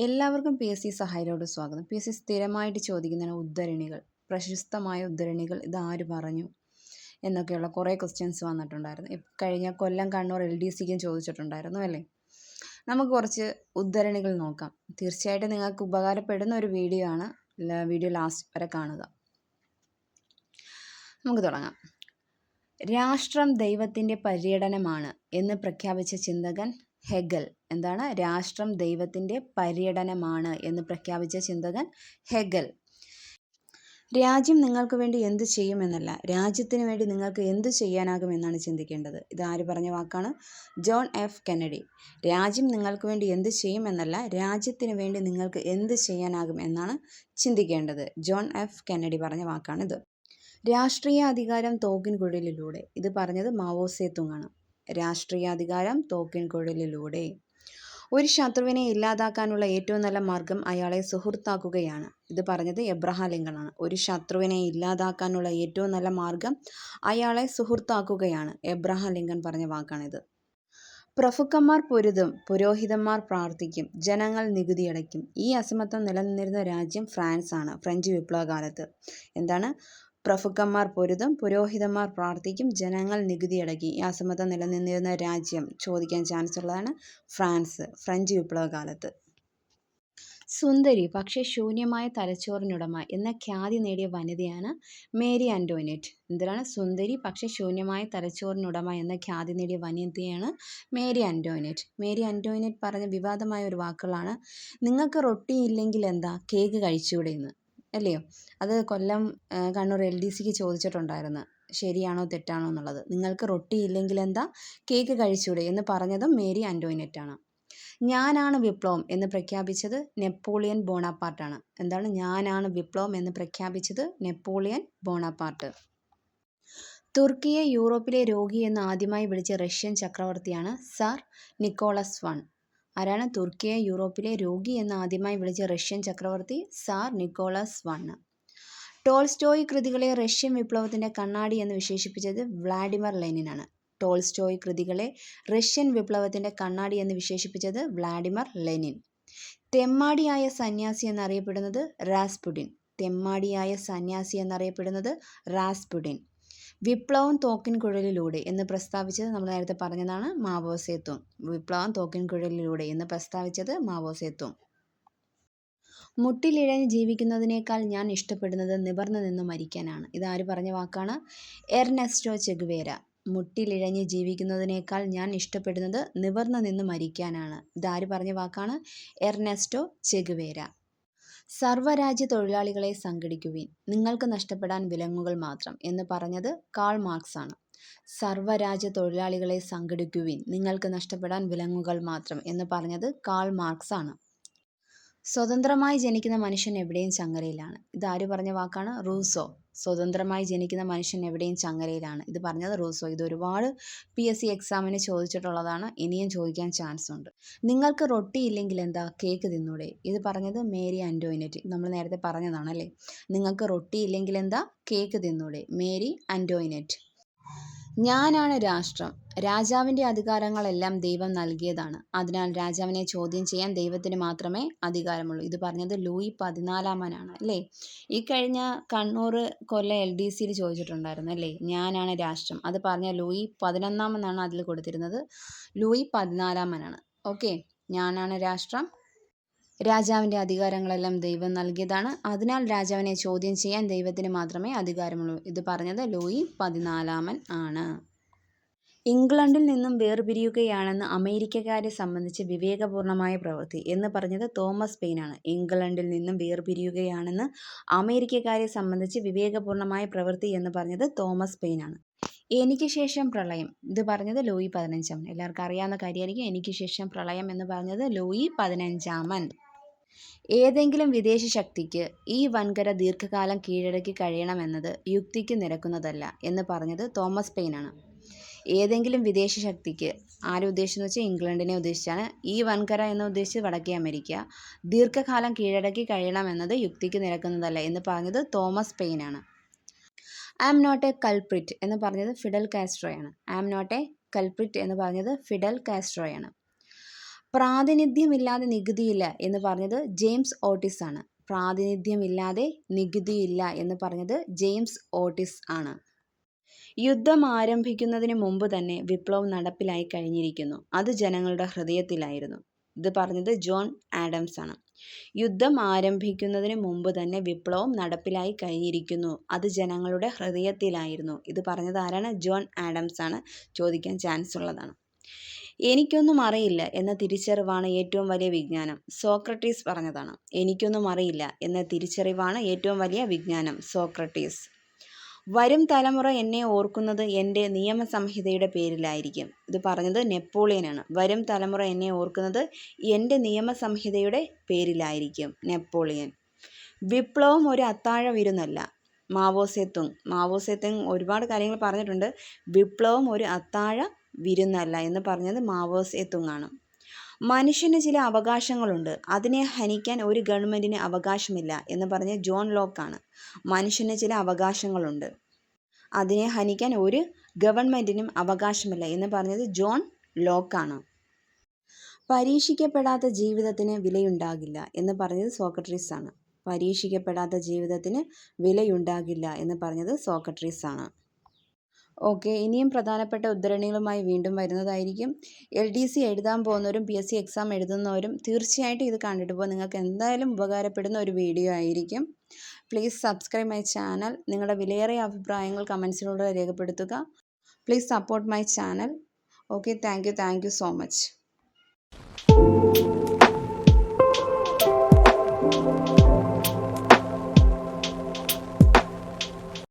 എല്ലാവർക്കും P S C സഹായിലോട്ട് സ്വാഗതം. P S C സ്ഥിരമായിട്ട് ചോദിക്കുന്ന ഉദ്ധരണികൾ, പ്രശസ്തമായ ഉദ്ധരണികൾ ഇതാര് പറഞ്ഞു എന്നൊക്കെയുള്ള കുറേ ക്വസ്റ്റ്യൻസ് വന്നിട്ടുണ്ടായിരുന്നു. കഴിഞ്ഞ കൊല്ലം കണ്ണൂർ LDCക്കും ചോദിച്ചിട്ടുണ്ടായിരുന്നു അല്ലേ. നമുക്ക് കുറച്ച് ഉദ്ധരണികൾ നോക്കാം. തീർച്ചയായിട്ടും നിങ്ങൾക്ക് ഉപകാരപ്പെടുന്ന ഒരു വീഡിയോ ആണ്. വീഡിയോ ലാസ്റ്റ് വരെ കാണുക. നമുക്ക് തുടങ്ങാം. രാഷ്ട്രം ദൈവത്തിൻ്റെ പര്യടനമാണ് എന്ന് പ്രഖ്യാപിച്ച ചിന്തകൻ ഹെഗൽ. എന്താണ്? രാഷ്ട്രം ദൈവത്തിൻ്റെ പര്യടനമാണ് എന്ന് പ്രഖ്യാപിച്ച ചിന്തകൻ ഹെഗൽ. രാജ്യം നിങ്ങൾക്ക് വേണ്ടി എന്ത് ചെയ്യുമെന്നല്ല, രാജ്യത്തിന് വേണ്ടി നിങ്ങൾക്ക് എന്ത് ചെയ്യാനാകുമെന്നാണ് ചിന്തിക്കേണ്ടത്. ഇതാര് പറഞ്ഞ വാക്കാണ്? John F Kennedy. രാജ്യം നിങ്ങൾക്ക് വേണ്ടി എന്ത് ചെയ്യുമെന്നല്ല, രാജ്യത്തിന് വേണ്ടി നിങ്ങൾക്ക് എന്ത് ചെയ്യാനാകും എന്നാണ് ചിന്തിക്കേണ്ടത്. ജോൺ എഫ് കെന്നഡി പറഞ്ഞ വാക്കാണിത്. രാഷ്ട്രീയ അധികാരം തോക്കിൻ കുഴലിലൂടെ. ഇത് പറഞ്ഞത് മാവോ സേതുങ് ആണ്. രാഷ്ട്രീയ അധികാരം തോക്കിൻ കുഴലിലൂടെ. ഒരു ശത്രുവിനെ ഇല്ലാതാക്കാനുള്ള ഏറ്റവും നല്ല മാർഗം അയാളെ സുഹൃത്താക്കുകയാണ്. ഇത് പറഞ്ഞത് എബ്രഹാം ലിങ്കൺ ആണ്. ഒരു ശത്രുവിനെ ഇല്ലാതാക്കാനുള്ള ഏറ്റവും നല്ല മാർഗം അയാളെ സുഹൃത്താക്കുകയാണ്. എബ്രഹാം ലിങ്കൺ പറഞ്ഞ വാക്കാണിത്. പ്രഭുക്കന്മാർ പൊരുതും, പുരോഹിതന്മാർ പ്രാർത്ഥിക്കും, ജനങ്ങൾ നികുതി അടയ്ക്കും. ഈ അസമത്വം നിലനിന്നിരുന്ന രാജ്യം ഫ്രാൻസ് ആണ് ഫ്രഞ്ച് വിപ്ലവകാലത്ത്. എന്താണ്? പ്രഭുക്കന്മാർ പൊരുതും, പുരോഹിതന്മാർ പ്രാർത്ഥിക്കും, ജനങ്ങൾ നികുതി അടക്കി. ഈ അസമത്വം നിലനിന്നിരുന്ന രാജ്യം ചോദിക്കാൻ ചാൻസ് ഉള്ളതാണ് ഫ്രാൻസ്, ഫ്രഞ്ച് വിപ്ലവകാലത്ത്. സുന്ദരി പക്ഷേ ശൂന്യമായ തലച്ചോറിനുടമ എന്ന ഖ്യാതി നേടിയ വനിതയാണ് മേരി ആൻ്റോയിനറ്റ്. എന്തിനാണ്? സുന്ദരി പക്ഷേ ശൂന്യമായ തലച്ചോറിനുടമ എന്ന ഖ്യാതി നേടിയ വനിതയാണ് മേരി ആൻ്റോയിനറ്റ്. മേരി ആൻ്റോയിനറ്റ് പറഞ്ഞ വിവാദമായ ഒരു വാക്കുകളാണ് നിങ്ങൾക്ക് റൊട്ടി ഇല്ലെങ്കിൽ എന്താ, കേക്ക് കഴിച്ചുകൂടെ എന്ന്. അല്ലയോ? അത് കൊല്ലം കണ്ണൂർ LDCക്ക് ചോദിച്ചിട്ടുണ്ടായിരുന്നു. ശരിയാണോ തെറ്റാണോ എന്നുള്ളത്. നിങ്ങൾക്ക് റൊട്ടി ഇല്ലെങ്കിൽ എന്താ, കേക്ക് കഴിച്ചൂടെ എന്ന് പറഞ്ഞതും മേരി ആൻ്റോയിനറ്റ് ആണ്. ഞാനാണ് വിപ്ലവം എന്ന് പ്രഖ്യാപിച്ചത് നെപ്പോളിയൻ ബോണപ്പാർട്ടാണ്. എന്താണ്? ഞാനാണ് വിപ്ലവം എന്ന് പ്രഖ്യാപിച്ചത് നെപ്പോളിയൻ ബോണപ്പാർട്ട്. തുർക്കിയെ യൂറോപ്പിലെ രോഗി എന്ന് ആദ്യമായി വിളിച്ച റഷ്യൻ ചക്രവർത്തിയാണ് സർ നിക്കോളസ് I. ആരാണ്? തുർക്കിയെ യൂറോപ്പിലെ രോഗി എന്ന് ആദ്യമായി വിളിച്ച റഷ്യൻ ചക്രവർത്തി സർ നിക്കോളസ് I. ടോൾസ്റ്റോയ് കൃതികളെ റഷ്യൻ വിപ്ലവത്തിൻ്റെ കണ്ണാടി എന്ന് വിശേഷിപ്പിച്ചത് വ്ളാഡിമർ ലെനിനാണ്. ടോൾസ്റ്റോയ് കൃതികളെ റഷ്യൻ വിപ്ലവത്തിൻ്റെ കണ്ണാടി എന്ന് വിശേഷിപ്പിച്ചത് വ്ളാഡിമർ ലെനിൻ. തെമ്മാടിയായ സന്യാസി എന്നറിയപ്പെടുന്നത് റാസ്പുടിൻ. തെമ്മാടിയായ സന്യാസി എന്നറിയപ്പെടുന്നത് റാസ്പുടിൻ. വിപ്ലവം തോക്കിൻ കുഴലിലൂടെ എന്ന് പ്രസ്താവിച്ചത് നമ്മൾ നേരത്തെ പറഞ്ഞതാണ് മാവോ സേതുങ്. വിപ്ലവം തോക്കിൻ കുഴലിലൂടെ എന്ന് പ്രസ്താവിച്ചത് മാവോ സേതുങ്. മുട്ടിലിഴഞ്ഞ് ജീവിക്കുന്നതിനേക്കാൾ ഞാൻ ഇഷ്ടപ്പെടുന്നത് നിവർന്നു നിന്ന് മരിക്കാനാണ്. ഇതാര് പറഞ്ഞ വാക്കാണ്? എർനെസ്റ്റോ ചെഗുവേര. മുട്ടിലിഴഞ്ഞ് ജീവിക്കുന്നതിനേക്കാൾ ഞാൻ ഇഷ്ടപ്പെടുന്നത് നിവർന്നു നിന്ന് മരിക്കാനാണ്. ഇതാര് പറഞ്ഞ വാക്കാണ്? എർനെസ്റ്റോ ചെഗുവേര. സർവ്വരാജ്യ തൊഴിലാളികളെ സംഘടിക്കുവിൻ, നിങ്ങൾക്ക് നഷ്ടപ്പെടാൻ വിലങ്ങുകൾ മാത്രം എന്ന് പറഞ്ഞത് കാൾ മാർക്സ് ആണ്. സർവ്വരാജ്യ തൊഴിലാളികളെ സംഘടിക്കുവിൻ, നിങ്ങൾക്ക് നഷ്ടപ്പെടാൻ വിലങ്ങുകൾ മാത്രം എന്ന് പറഞ്ഞത് കാൾ മാർക്സ് ആണ്. സ്വതന്ത്രമായി ജനിക്കുന്ന മനുഷ്യൻ എവിടെയും ചങ്ങലയിലാണ്. ഇതാര് പറഞ്ഞ വാക്കാണ്? റൂസോ. സ്വതന്ത്രമായി ജനിക്കുന്ന മനുഷ്യൻ എവിടെയും ചങ്ങലയിലാണ്. ഇത് പറഞ്ഞത് റൂസോ. ഇത് ഒരുപാട് PSC എക്സാമിന് ചോദിച്ചിട്ടുള്ളതാണ്. ഇനിയും ചോദിക്കാൻ ചാൻസ് ഉണ്ട്. നിങ്ങൾക്ക് റൊട്ടി ഇല്ലെങ്കിൽ എന്താ, കേക്ക് തിന്നൂടെ. ഇത് പറഞ്ഞത് മേരി ആൻ്റോയിനറ്റ്. നമ്മൾ നേരത്തെ പറഞ്ഞതാണ് അല്ലേ. നിങ്ങൾക്ക് റൊട്ടി ഇല്ലെങ്കിൽ എന്താ, കേക്ക് തിന്നൂടെ. മേരി ആൻ്റോയിനറ്റ്. ഞാനാണ് രാഷ്ട്രം. രാജാവിൻ്റെ അധികാരങ്ങളെല്ലാം ദൈവം നൽകിയതാണ്. അതിനാൽ രാജാവിനെ ചോദ്യം ചെയ്യാൻ ദൈവത്തിന് മാത്രമേ അധികാരമുള്ളൂ. ഇത് പറഞ്ഞത് ലൂയി 14 അല്ലേ. ഈ കഴിഞ്ഞ കണ്ണൂർ കൊല്ലം LDCയിൽ ചോദിച്ചിട്ടുണ്ടായിരുന്നു അല്ലേ. ഞാനാണ് രാഷ്ട്രം. അത് പറഞ്ഞ ലൂയി 11 അതിൽ കൊടുത്തിരുന്നത്. Louis 14 okay. ഞാനാണ് രാഷ്ട്രം, രാജാവിൻ്റെ അധികാരങ്ങളെല്ലാം ദൈവം നൽകിയതാണ്. അതിനാൽ രാജാവിനെ ചോദ്യം ചെയ്യാൻ ദൈവത്തിന് മാത്രമേ അധികാരമുള്ളൂ. ഇത് പറഞ്ഞത് ലൂയി 14 ആണ്. ഇംഗ്ലണ്ടിൽ നിന്നും വേർപിരിയുകയാണെന്ന് അമേരിക്കക്കാരെ സംബന്ധിച്ച് വിവേകപൂർണമായ പ്രവൃത്തി എന്ന് പറഞ്ഞത് തോമസ് പെയിൻ ആണ്. ഇംഗ്ലണ്ടിൽ നിന്നും വേർപിരിയുകയാണെന്ന് അമേരിക്കക്കാരെ സംബന്ധിച്ച് വിവേകപൂർണമായ പ്രവൃത്തി എന്ന് പറഞ്ഞത് തോമസ് പെയിൻ ആണ്. എനിക്ക് ശേഷം പ്രളയം. ഇത് പറഞ്ഞത് ലൂയി 15. എല്ലാവർക്കും അറിയാവുന്ന കാര്യമായിരിക്കും. എനിക്ക് ശേഷം പ്രളയം എന്ന് പറഞ്ഞത് ലൂയി 15. ഏതെങ്കിലും വിദേശ ശക്തിക്ക് ഈ വൻകര ദീർഘകാലം കീഴടക്കി കഴിയണമെന്നത് യുക്തിക്ക് നിരക്കുന്നതല്ല എന്ന് പറഞ്ഞത് തോമസ് പെയിൻ ആണ്. ഏതെങ്കിലും വിദേശ ശക്തിക്ക്, ആരെ ഉദ്ദേശിച്ചെന്ന് വെച്ചാൽ ഇംഗ്ലണ്ടിനെ ഉദ്ദേശിച്ചാണ്. ഈ വൻകര എന്ന് ഉദ്ദേശിച്ചത് വടക്കേ അമേരിക്ക. ദീർഘകാലം കീഴടക്കി കഴിയണമെന്നത് യുക്തിക്ക് നിരക്കുന്നതല്ല എന്ന് പറഞ്ഞത് തോമസ് പെയിൻ ആണ്. I am not a culprit എന്ന് പറഞ്ഞത് ഫിഡൽ കാസ്ട്രോയാണ്. I am not a culprit എന്ന് പറഞ്ഞത് ഫിഡൽ കാസ്ട്രോയാണ്. പ്രാതിനിധ്യമില്ലാതെ നികുതിയില്ല എന്ന് പറഞ്ഞത് ജെയിംസ് ഓട്ടിസ് ആണ്. പ്രാതിനിധ്യമില്ലാതെ നികുതിയില്ല എന്ന് പറഞ്ഞത് ജെയിംസ് ഓട്ടിസ് ആണ്. യുദ്ധം ആരംഭിക്കുന്നതിന് മുമ്പ് തന്നെ വിപ്ലവം നടപ്പിലായി കഴിഞ്ഞിരിക്കുന്നു, അത് ജനങ്ങളുടെ ഹൃദയത്തിലായിരുന്നു. ഇത് പറഞ്ഞത് ജോൺ ആഡംസ് ആണ്. യുദ്ധം ആരംഭിക്കുന്നതിന് മുമ്പ് തന്നെ വിപ്ലവം നടപ്പിലായി കഴിഞ്ഞിരിക്കുന്നു, അത് ജനങ്ങളുടെ ഹൃദയത്തിലായിരുന്നു. ഇത് പറഞ്ഞത് ആരാണ്? ജോൺ ആഡംസ് ആണ്. ചോദിക്കാൻ ചാൻസ് ഉള്ളതാണ്. എനിക്കൊന്നും അറിയില്ല എന്ന തിരിച്ചറിവാണ് ഏറ്റവും വലിയ വിജ്ഞാനം. സോക്രട്ടീസ് പറഞ്ഞതാണ്. എനിക്കൊന്നും അറിയില്ല എന്ന തിരിച്ചറിവാണ് ഏറ്റവും വലിയ വിജ്ഞാനം. സോക്രട്ടീസ്. വരും തലമുറ എന്നെ ഓർക്കുന്നത് എൻ്റെ നിയമസംഹിതയുടെ പേരിലായിരിക്കും. ഇത് പറഞ്ഞത് നെപ്പോളിയനാണ്. വരും തലമുറ എന്നെ ഓർക്കുന്നത് എൻ്റെ നിയമസംഹിതയുടെ പേരിലായിരിക്കും. നെപ്പോളിയൻ. വിപ്ലവം ഒരു അത്താഴ വിരുന്നല്ല. മാവോസെത്തുങ് ഒരുപാട് കാര്യങ്ങൾ പറഞ്ഞിട്ടുണ്ട്. വിപ്ലവം ഒരു അത്താഴ വിരുന്നല്ല എന്ന് പറഞ്ഞത് മാവോസെത്തുങ് ആണ്. മനുഷ്യന് ചില അവകാശങ്ങളുണ്ട്, അതിനെ ഹനിക്കാൻ ഒരു ഗവൺമെൻറ്റിന് അവകാശമില്ല എന്ന് പറഞ്ഞ ജോൺ ലോക്കാണ്. മനുഷ്യന് ചില അവകാശങ്ങളുണ്ട്, അതിനെ ഹനിക്കാൻ ഒരു ഗവൺമെൻറ്റിനും അവകാശമില്ല എന്ന് പറഞ്ഞത് ജോൺ ലോക്കാണ്. പരീക്ഷിക്കപ്പെടാത്ത ജീവിതത്തിന് വിലയുണ്ടാകില്ല എന്ന് പറഞ്ഞത് സോക്രട്ടീസ് ആണ്. പരീക്ഷിക്കപ്പെടാത്ത ജീവിതത്തിന് വിലയുണ്ടാകില്ല എന്ന് പറഞ്ഞത് സോക്രട്ടീസ് ആണ്. ഓക്കെ, ഇനിയും പ്രധാനപ്പെട്ട ഉദ്ധരണികളുമായി വീണ്ടും വരുന്നതായിരിക്കും. LDC എഴുതാൻ പോകുന്നവരും PSC എക്സാം എഴുതുന്നവരും തീർച്ചയായിട്ടും ഇത് കണ്ടിട്ട് പോകും. നിങ്ങൾക്ക് എന്തായാലും ഉപകാരപ്പെടുന്ന ഒരു വീഡിയോ ആയിരിക്കും. Please subscribe my channel. നിങ്ങളുടെ വിലയേറിയ അഭിപ്രായങ്ങൾ കമൻസിലൂടെ രേഖപ്പെടുത്തുക. Please support my channel. Okay, thank you so much.